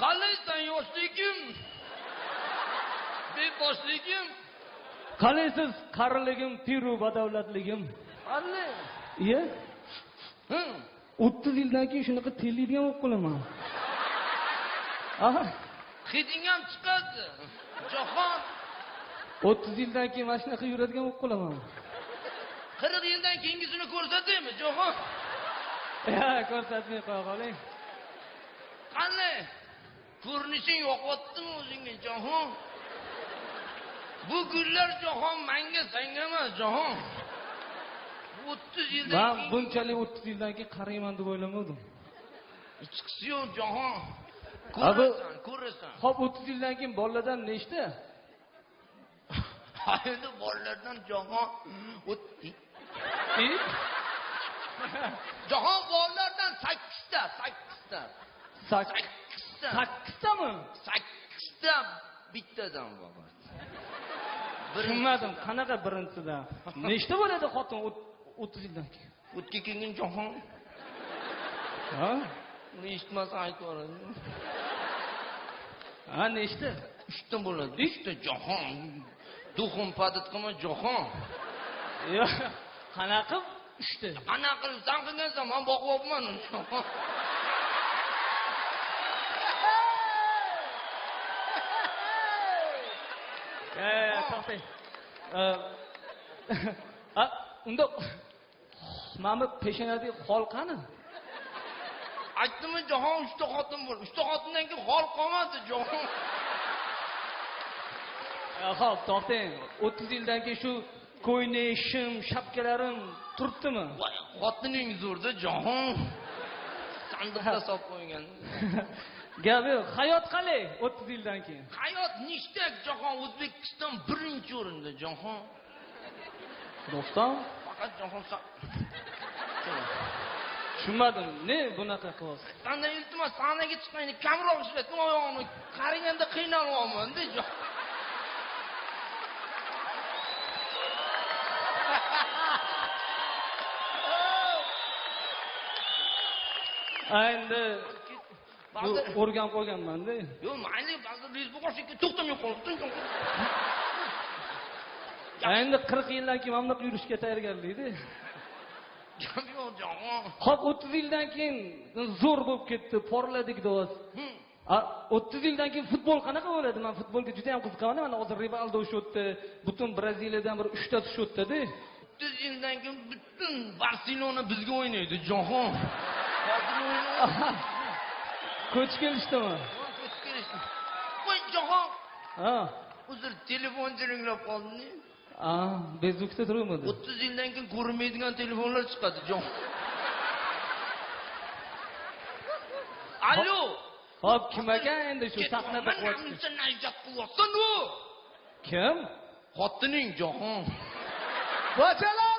Qalaysan yoshligim? Beboshligim? Qalaysiz qariligim, piru badavlatligim? Qanday? Iya? 30 yildan keyin shunaqa teliydigan bo'lib qolaman. Aha. Hiding ham chiqadi. Jahon 30 yildan keyin mana shunaqa yuradigan bo'lib qolaman. 40 yildan keyingisini ko'rsataymi, Jahon? Ya, ko'rsatmay qo'ya qoling. Qanday? Ko'rinishing yo'qotdimi o'zingga, Jahon? Bu gullar Jahon menga senga emas, Jahon. 30 yildan Men keyin bunchalik 30 yildan keyin qarayman deb o'ylamadim. Chiqisi yo'q, Jahon. Ko'rasan. Xo'p, 30 yildan keyin bolalardan nechta? Endi bolalardan Jahon Jahon bolalardan 8ta. 8tami? 8ta bittadan baba. Tushunmadim, qanaqa birinchidan? Nechta bo'ladi xotin 30 yildan keyin? O'tga kelgan Jahon. Ha? Uni eshitmasa aytib o'radi. Ha, nechta? 3ta bo'ladi. 3ta Jahon. Duxum padat qilma Jahon. Yo'q, qanaqa 3ta? Qanaqa qilsan qilgansan, men boqyapman uni. To'xtang. Unda mana peshonadagi xol qani? Aytdimmi Jahon 3ta xotin bor. 3ta xotindan keyin xol qolmadi Jahon. Xo'p, to'xtang. 30 yildan keyin shu ko'ynashim, shapkalarim turibdimi? Xotining zo'rda Jahon. Sandiqda solib qo'ygan. Gap yo'q. Hayot qalay 30 yildan keyin? Hayot nechta Jahon? O'zbekiston birinchi o'rinda Jahon. Doston, Faqat Jahon tushunmadim. Ne bunaqa qilyapsiz? Sandan iltimos sahnaga chiqmaydi, kamroq ishlating oyog'imni. Qaraganda qiynalyapman-da Jahon. Endi o'rganib qo'yganman-da. Yo'q, mayli, ba'zi Respublikaga to'xtamay qolibdi. Endi 40 yildan keyin mana bunaqa yurishga tayyorgarlikda. Gap yo'q, Jahon. Xo'p, 30 yildan keyin zo'r bo'lib ketdi, porladik deyapsiz. 30 yildan keyin futbol qanaqa bo'ladi? Men futbolga juda ham qiziqaman. Mana hozir Rivaldo o'shatdi, butun Braziliyadan bir 3 ta tushotdi-da. 30 yildan keyin butun Barselona bizga o'ynaydi, Jahon. Ko'ch kelishdimi? Ko'ch kelishdi. Qo'y Jahon. Ha. Uzr, telefon jiringlab qoldi. Bezukda turibdi. 30 yildan keyin ko'rinmaydigan telefonlar chiqadi, Jahon. Alo. Xo'p, kim ekan endi shu sahnada qo'yib? Menimcha najot qilyapsan u. Kim? Xotining Jahon. Bochalar!